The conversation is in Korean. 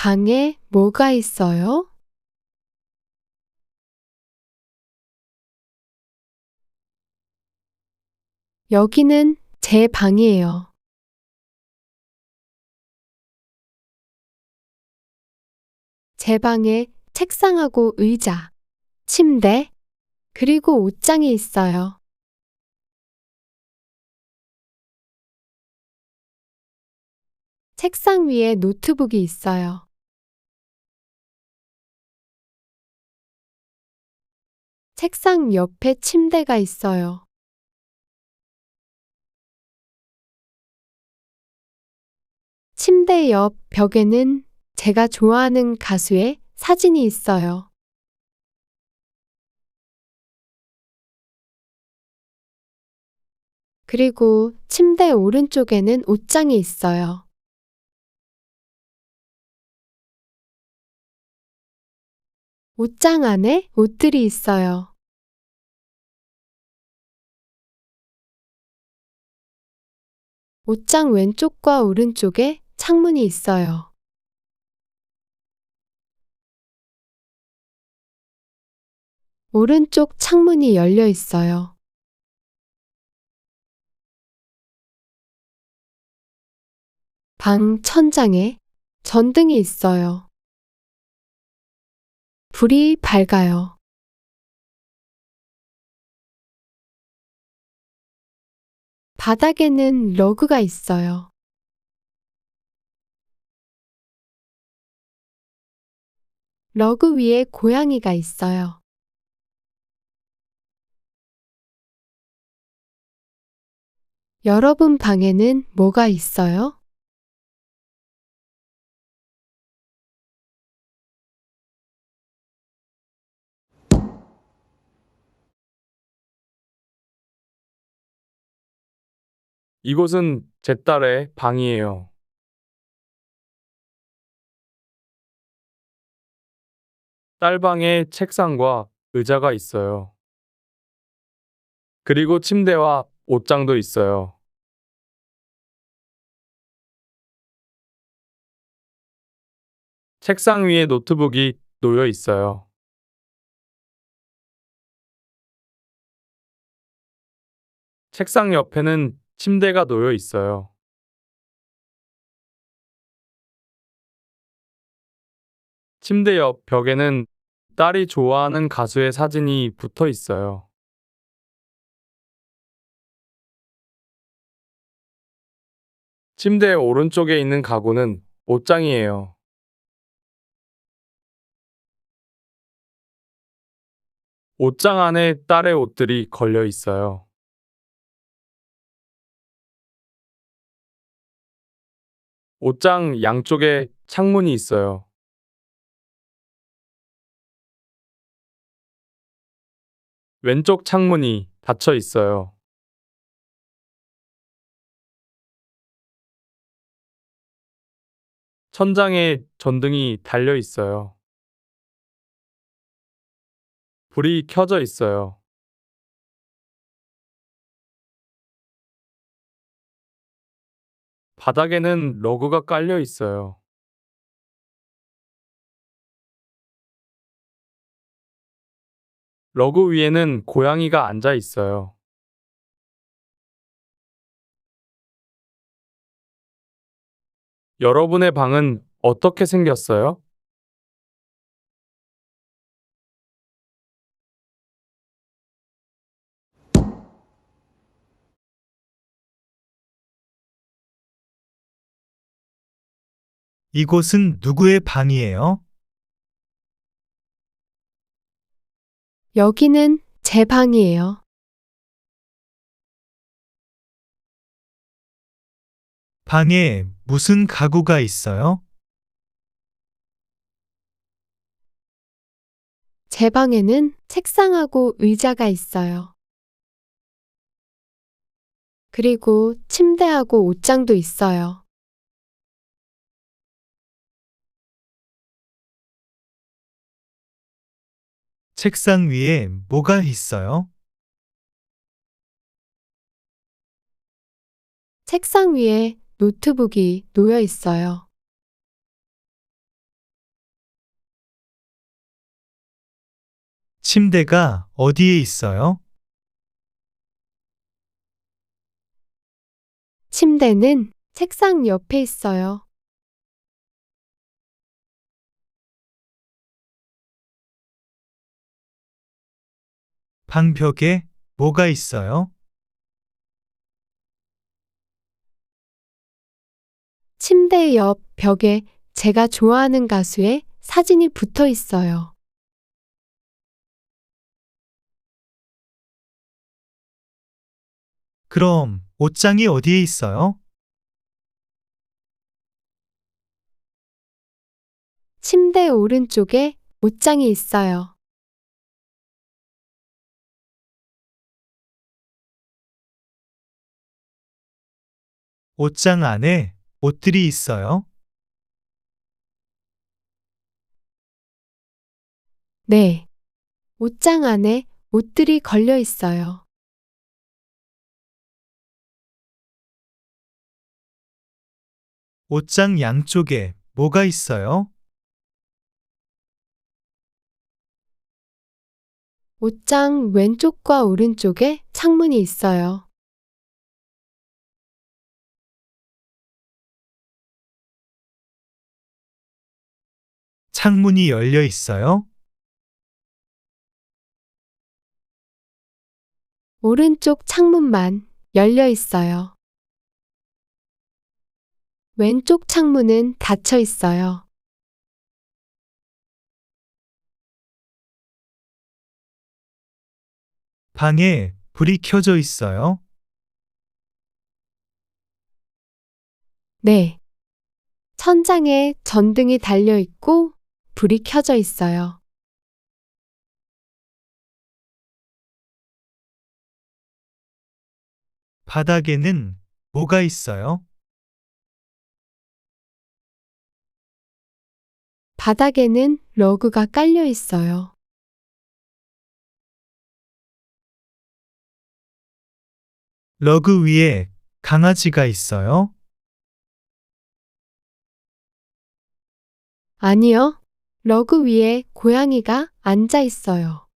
방에 뭐가 있어요? 여기는 제 방이에요. 제 방에 책상하고 의자, 침대, 그리고 옷장이 있어요. 책상 위에 노트북이 있어요. 책상 옆에 침대가 있어요. 침대 옆 벽에는 제가 좋아하는 가수의 사진이 있어요. 그리고 침대 오른쪽에는 옷장이 있어요. 옷장 안에 옷들이 있어요. 옷장 왼쪽과 오른쪽에 창문이 있어요. 오른쪽 창문이 열려 있어요. 방 천장에 전등이 있어요. 불이 밝아요. 바닥에는 러그가 있어요. 러그 위에 고양이가 있어요. 여러분 방에는 뭐가 있어요? 이곳은 제 딸의 방이에요. 딸 방에 책상과 의자가 있어요. 그리고 침대와 옷장도 있어요. 책상 위에 노트북이 놓여 있어요. 책상 옆에는 침대가 놓여 있어요. 침대 옆 벽에는 딸이 좋아하는 가수의 사진이 붙어 있어요. 침대 오른쪽에 있는 가구는 옷장이에요. 옷장 안에 딸의 옷들이 걸려 있어요. 옷장 양쪽에 창문이 있어요. 왼쪽 창문이 닫혀 있어요. 천장에 전등이 달려 있어요. 불이 켜져 있어요. 바닥에는 러그가 깔려 있어요. 러그 위에는 고양이가 앉아 있어요. 여러분의 방은 어떻게 생겼어요? 이곳은 누구의 방이에요? 여기는 제 방이에요. 방에 무슨 가구가 있어요? 제 방에는 책상하고 의자가 있어요. 그리고 침대하고 옷장도 있어요. 책상 위에 뭐가 있어요? 책상 위에 노트북이 놓여 있어요. 침대가 어디에 있어요? 침대는 책상 옆에 있어요. 방벽에 뭐가 있어요? 침대 옆 벽에 제가 좋아하는 가수의 사진이 붙어 있어요. 그럼 옷장이 어디에 있어요? 침대 오른쪽에 옷장이 있어요. 옷장 안에 옷들이 있어요? 네. 옷장 안에 옷들이 걸려 있어요. 옷장 양쪽에 뭐가 있어요? 옷장 왼쪽과 오른쪽에 창문이 있어요. 창문이 열려 있어요? 오른쪽 창문만 열려 있어요. 왼쪽 창문은 닫혀 있어요. 방에 불이 켜져 있어요? 네. 천장에 전등이 달려 있고 불이 켜져 있어요. 바닥에는 뭐가 있어요? 바닥에는 러그가 깔려 있어요. 러그 위에 강아지가 있어요? 아니요. 러그 위에 고양이가 앉아 있어요.